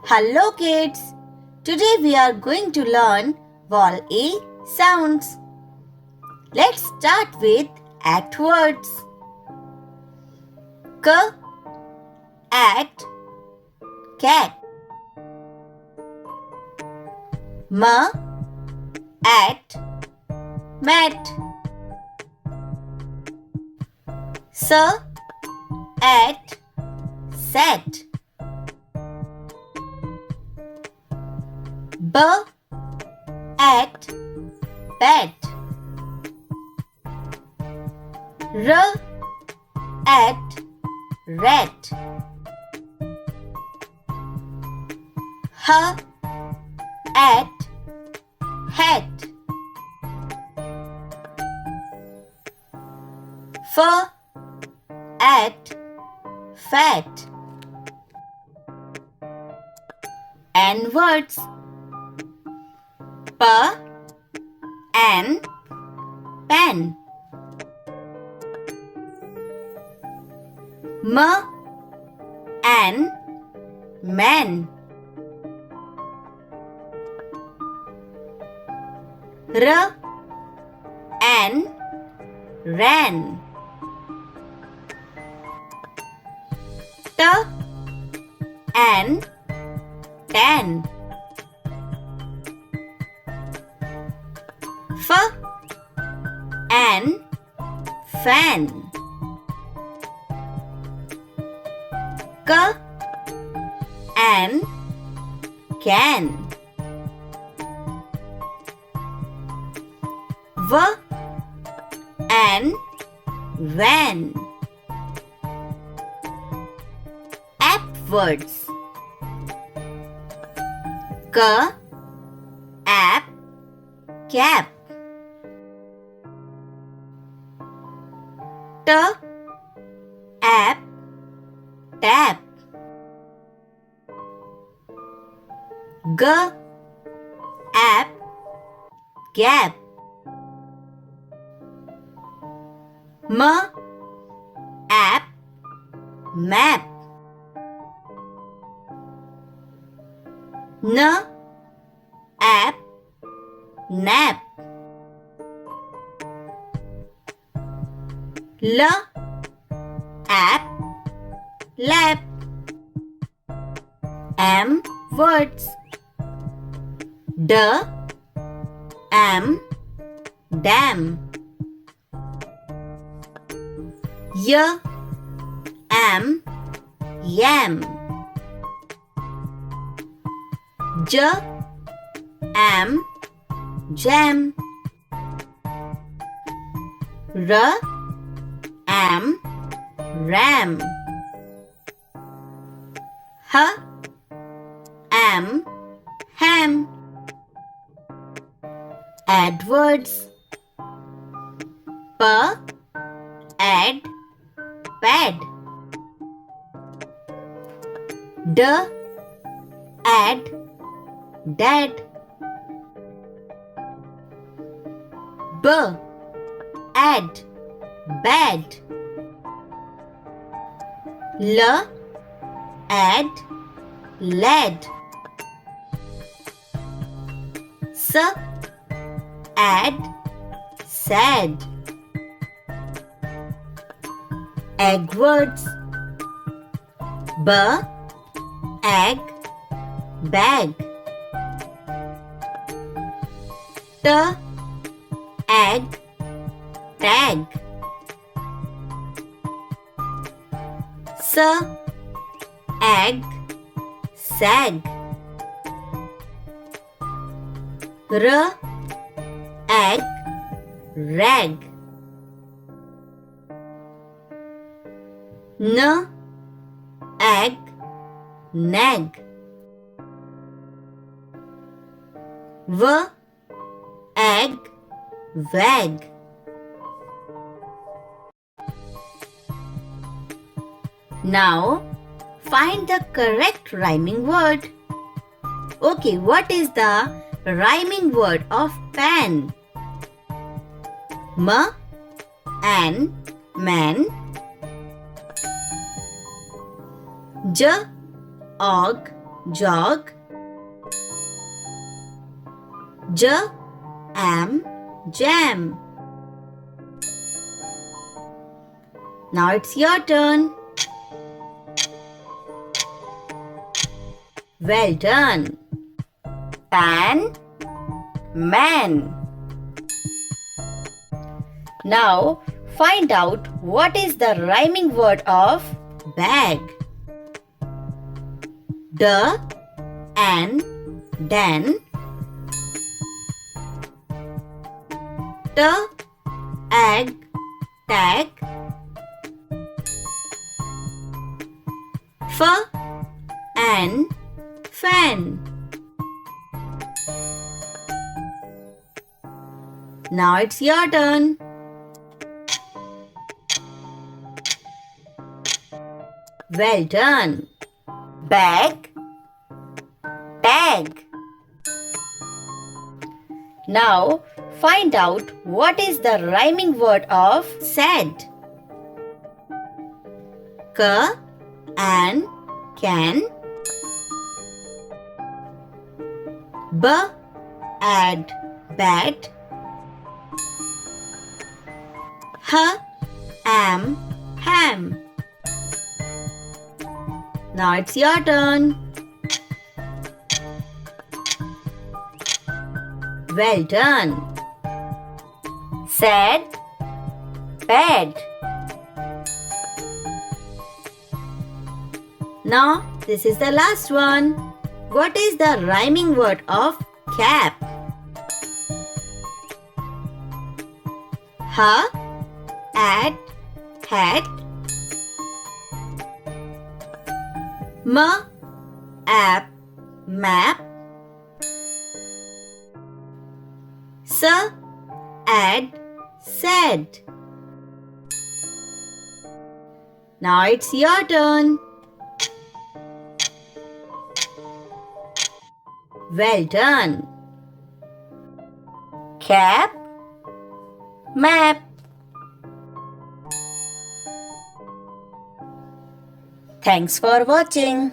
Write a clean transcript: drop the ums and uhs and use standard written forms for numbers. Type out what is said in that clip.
Hello kids! Today we are going to learn Vowel A sounds. Let's start with act words. K, act, cat. M, act, mat. S, at, sat. B, at, bat. R, at, rat. H, at, hat. F, at, fat. N words. P, an, pen. M, an, man. R, an, ran. T, an, tan. F, an, fan. K, an, can. V, an, van. Apt words. K, ap, cap. T, ap, tap. G, ap, gap. M, ap, map. N, ap, nap. L, ap, lap. M words. D, am, dam. Y, am, yam. J, am, jam. R, am, ram. H, am, ham. Add words. P, add, pad. D, add, dad. B, add, bad. L, add, lad. S, add, sad. Egg words. B, egg, bag. T, egg, tag. S, egg, sag. R, egg, rag. N, egg, nag. V, egg, wag. Now, find the correct rhyming word. Okay, what is the rhyming word of pan? M, an, man. J, og, jog. Jam, jam. Now it's your turn. Well done. Pan, man. Now find out what is the rhyming word of bag. D and dan. T ag tag. F and fan. Now it's your turn. Well done. Bag, tag. Now find out what is the rhyming word of sad. K and can. B add bad. H am ham. Now it's your turn. Well done. Sad, bad. Now this is the last one. What is the rhyming word of cap? Ha, at, hat. Ma, app, map. Sa, add, said. Now it's your turn. Well done. Cap, map. Thanks for watching.